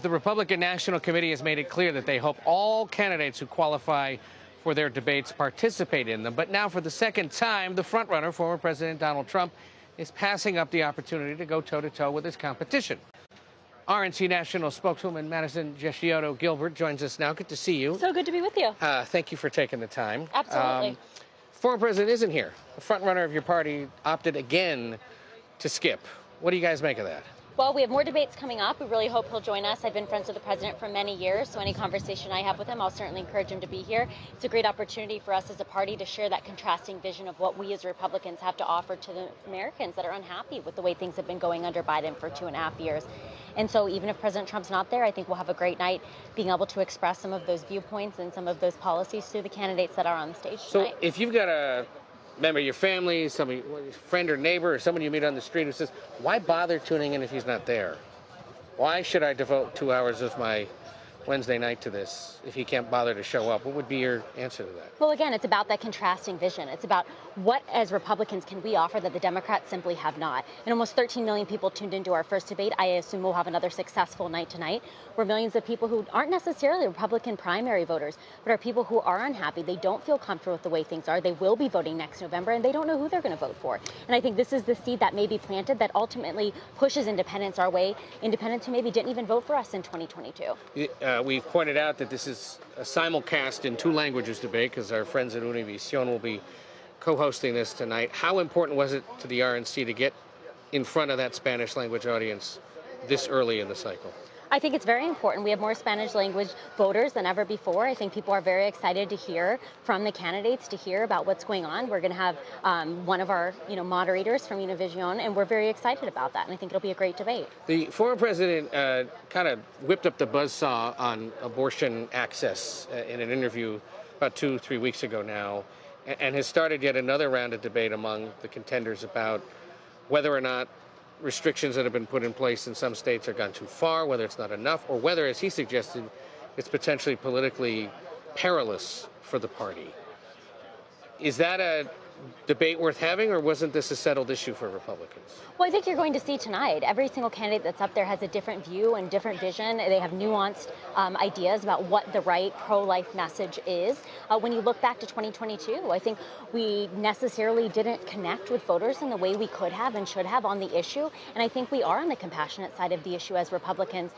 The Republican National Committee has made it clear that they hope all candidates who qualify for their debates participate in them. But now, for the second time, the frontrunner, former President Donald Trump, is passing up the opportunity to go toe-to-toe with his competition. RNC National spokeswoman Madison Gesiotto Gilbert joins us now. Good to see you. So good to be with you. Thank you for taking the time. Absolutely. Former president isn't here. The frontrunner of your party opted again to skip. What do you guys make of that? Well, we have more debates coming up. We really hope he'll join us. I've been friends with the president for many years, so any conversation I have with him, I'll certainly encourage him to be here. It's a great opportunity for us as a party to share that contrasting vision of what we as Republicans have to offer to the Americans that are unhappy with the way things have been going under Biden for 2.5 years. And so even if President Trump's not there, I think we'll have a great night being able to express some of those viewpoints and some of those policies to the candidates that are on the stage tonight. So if you've got a member of your family, somebody, friend or neighbor, or someone you meet on the street who says, why bother tuning in if he's not there? Why should I devote 2 hours of my Wednesday night to this if he can't bother to show up? What would be your answer to that? Well, again, it's about that contrasting vision. It's about what, as Republicans, can we offer that the Democrats simply have not. And almost 13 million people tuned into our first debate. I assume we'll have another successful night tonight, where millions of people who aren't necessarily Republican primary voters, but are people who are unhappy. They don't feel comfortable with the way things are. They will be voting next November, and they don't know who they're going to vote for. And I think this is the seed that may be planted that ultimately pushes independents our way, independents who maybe didn't even vote for us in 2022. We've pointed out that this is a simulcast in 2 languages debate because our friends at Univision will be co-hosting this tonight. How important was it to the RNC to get in front of that Spanish language audience this early in the cycle? I think it's very important. We have more Spanish language voters than ever before. I think people are very excited to hear from the candidates, to hear about what's going on. We're going to have one of our moderators from Univision, and we're very excited about that. And I think it'll be a great debate. The former president kind of whipped up the buzzsaw on abortion access in an interview about 2-3 weeks ago now, and has started yet another round of debate among the contenders about whether or not restrictions that have been put in place in some states are gone too far, whether it's not enough, or whether, as he suggested, it's potentially politically perilous for the party. Is that a debate worth having, or wasn't this a settled issue for Republicans? Well, I think you're going to see tonight, every single candidate that's up there has a different view and different vision. They have nuanced ideas about what the right pro-life message is. When you look back to 2022, I think we necessarily didn't connect with voters in the way we could have and should have on the issue. And I think we are on the compassionate side of the issue as Republicans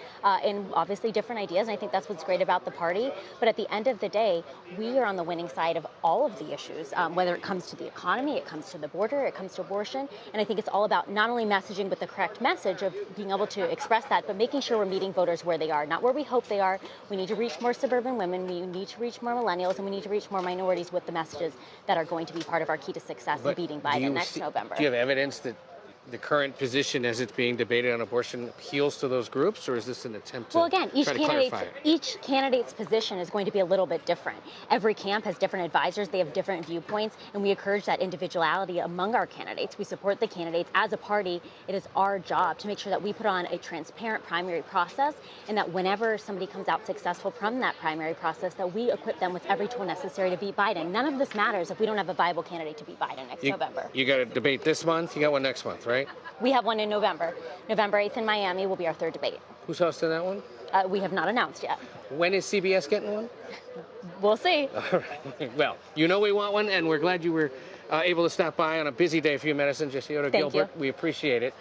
in obviously different ideas. And I think that's what's great about the party. But at the end of the day, we are on the winning side of all of the issues, whether it comes to the economy, it comes to the border, it comes to abortion. And I think it's all about not only messaging with the correct message of being able to express that, but making sure we're meeting voters where they are, not where we hope they are. We need to reach more suburban women, we need to reach more millennials, and we need to reach more minorities with the messages that are going to be part of our key to success in beating Biden next November. Do you have evidence that the current position as it's being debated on abortion appeals to those groups, or is this an attempt to try to clarify it? Each candidate's position is going to be a little bit different. Every camp has different advisors, they have different viewpoints, and we encourage that individuality among our candidates. We support the candidates. As a party, it is our job to make sure that we put on a transparent primary process, and that whenever somebody comes out successful from that primary process, that we equip them with every tool necessary to beat Biden. None of this matters if we don't have a viable candidate to beat Biden next November. You got a debate this month, you got one next month, right? We have one in November. November 8th in Miami will be our 3rd debate. Who's hosting that one? We have not announced yet. When is CBS getting one? We'll see. All right. Well, you know we want one, and we're glad you were able to stop by on a busy day for you, Madison Gesiotto Gilbert. Thank you. We appreciate it.